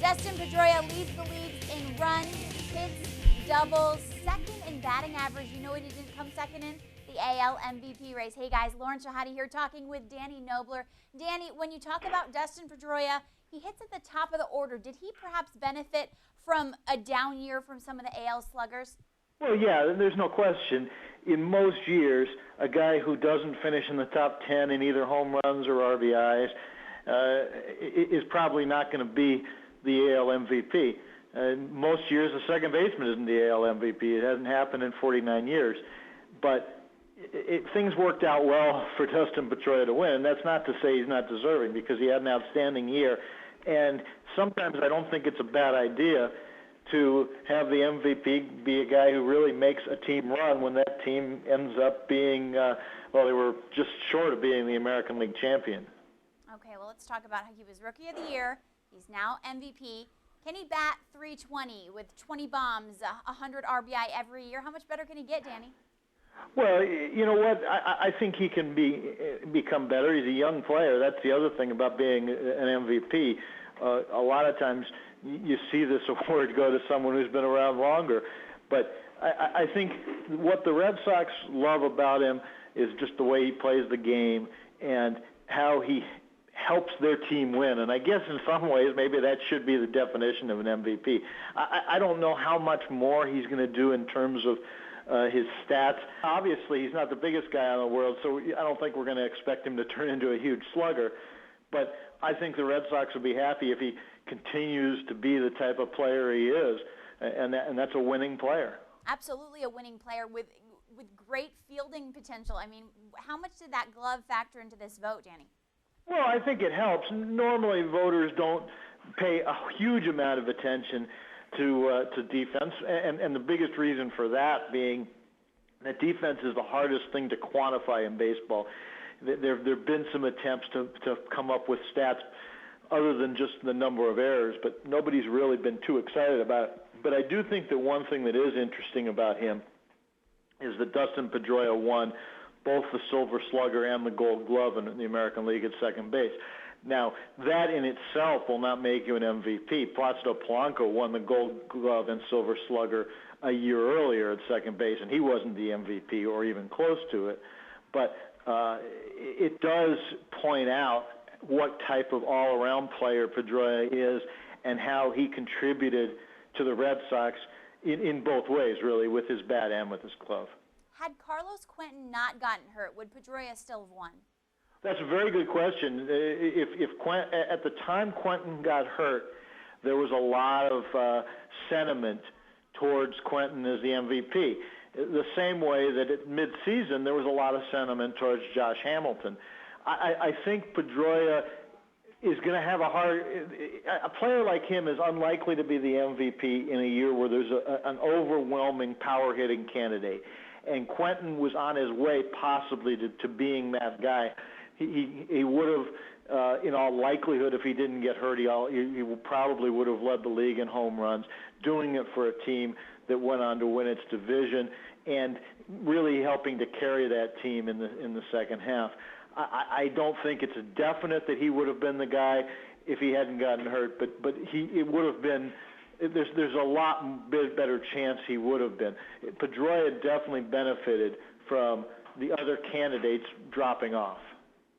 Dustin Pedroia leads the leagues in runs, hits, doubles, second in batting average. You know what he didn't come second in? The AL MVP race. Hey guys, Lauren Shehadi here talking with Danny Knobler. Danny, when you talk about Dustin Pedroia, he hits at the top of the order. Did he perhaps benefit from a down year from some of the AL sluggers? Well, yeah, there's no question. In most years, a guy who doesn't finish in the top 10 in either home runs or RBIs is probably not going to be the AL MVP. Most years, a second baseman isn't the AL MVP. It hasn't happened in 49 years. But things worked out well for Dustin Pedroia to win. That's not to say he's not deserving, because he had an outstanding year. And sometimes I don't think it's a bad idea to have the MVP be a guy who really makes a team run when that team ends up being, they were just short of being the American League champion. Okay, well, let's talk about how he was Rookie of the Year. He's now MVP. Can he bat .320 with 20 bombs, 100 RBI every year? How much better can he get, Danny? Well, you know what? I think he can become better. He's a young player. That's the other thing about being an MVP. A lot of times you see this award go to someone who's been around longer. But I think what the Red Sox love about him is just the way he plays the game and how he helps their team win. And I guess in some ways maybe that should be the definition of an MVP. I don't know how much more he's going to do in terms of his stats. Obviously, he's not the biggest guy in the world, so I don't think we're going to expect him to turn into a huge slugger. But I think the Red Sox will be happy if he continues to be the type of player he is, and that's a winning player. Absolutely a winning player with great fielding potential. I mean, how much did that glove factor into this vote, Danny? Well, I think it helps. Normally, voters don't pay a huge amount of attention to defense, and the biggest reason for that being that defense is the hardest thing to quantify in baseball. There have been some attempts to come up with stats other than just the number of errors, but nobody's really been too excited about it. But I do think that one thing that is interesting about him is that Dustin Pedroia won both the Silver Slugger and the Gold Glove in the American League at second base. Now, that in itself will not make you an MVP. Placido Polanco won the Gold Glove and Silver Slugger a year earlier at second base, and he wasn't the MVP or even close to it. But it does point out what type of all-around player Pedroia is and how he contributed to the Red Sox in both ways, really, with his bat and with his glove. Had Carlos Quentin not gotten hurt, would Pedroia still have won? That's a very good question. At the time Quentin got hurt, there was a lot of sentiment towards Quentin as the MVP. The same way that at midseason there was a lot of sentiment towards Josh Hamilton. I think Pedroia is going to have a player like him is unlikely to be the MVP in a year where there's an overwhelming power-hitting candidate. And Quentin was on his way possibly to being that guy. He would have, in all likelihood, if he didn't get hurt, he probably would have led the league in home runs, doing it for a team that went on to win its division and really helping to carry that team in the second half. I don't think it's a definite that he would have been the guy if he hadn't gotten hurt, but it would have been. There's a lot better chance he would have been. Pedroia definitely benefited from the other candidates dropping off.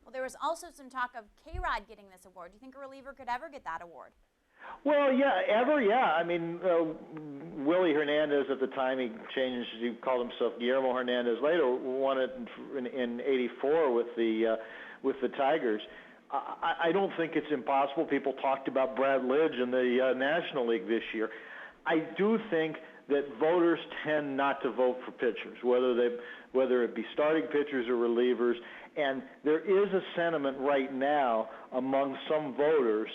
Well, there was also some talk of K-Rod getting this award. Do you think a reliever could ever get that award? Well, yeah, ever, yeah. I mean, Willie Hernandez at the time, he called himself Guillermo Hernandez later, won it in '84 with the Tigers. I don't think it's impossible. People talked about Brad Lidge in the National League this year. I do think that voters tend not to vote for pitchers, whether it be starting pitchers or relievers. And there is a sentiment right now among some voters,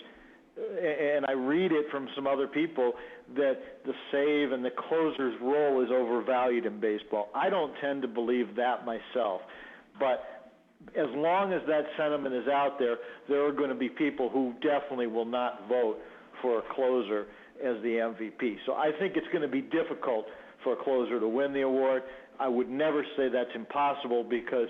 and I read it from some other people, that the save and the closer's role is overvalued in baseball. I don't tend to believe that myself. But as long as that sentiment is out there, there are going to be people who definitely will not vote for a closer as the MVP. So I think it's going to be difficult for a closer to win the award. I would never say that's impossible because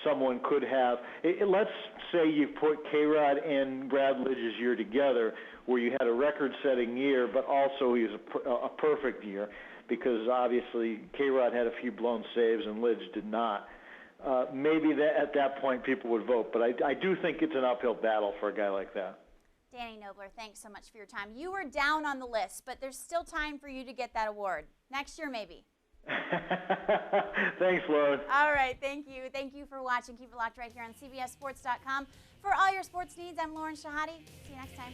someone could have. Let's say you put K-Rod and Brad Lidge's year together, where you had a record-setting year, but also he was a perfect year, because obviously K-Rod had a few blown saves and Lidge did not. Maybe at that point people would vote, but I do think it's an uphill battle for a guy like that. Danny Knobler, thanks so much for your time. You were down on the list, but there's still time for you to get that award. Next year, maybe. Thanks, Lauren. All right, thank you. Thank you for watching. Keep it locked right here on CBSSports.com. For all your sports needs, I'm Lauren Shehadi. See you next time.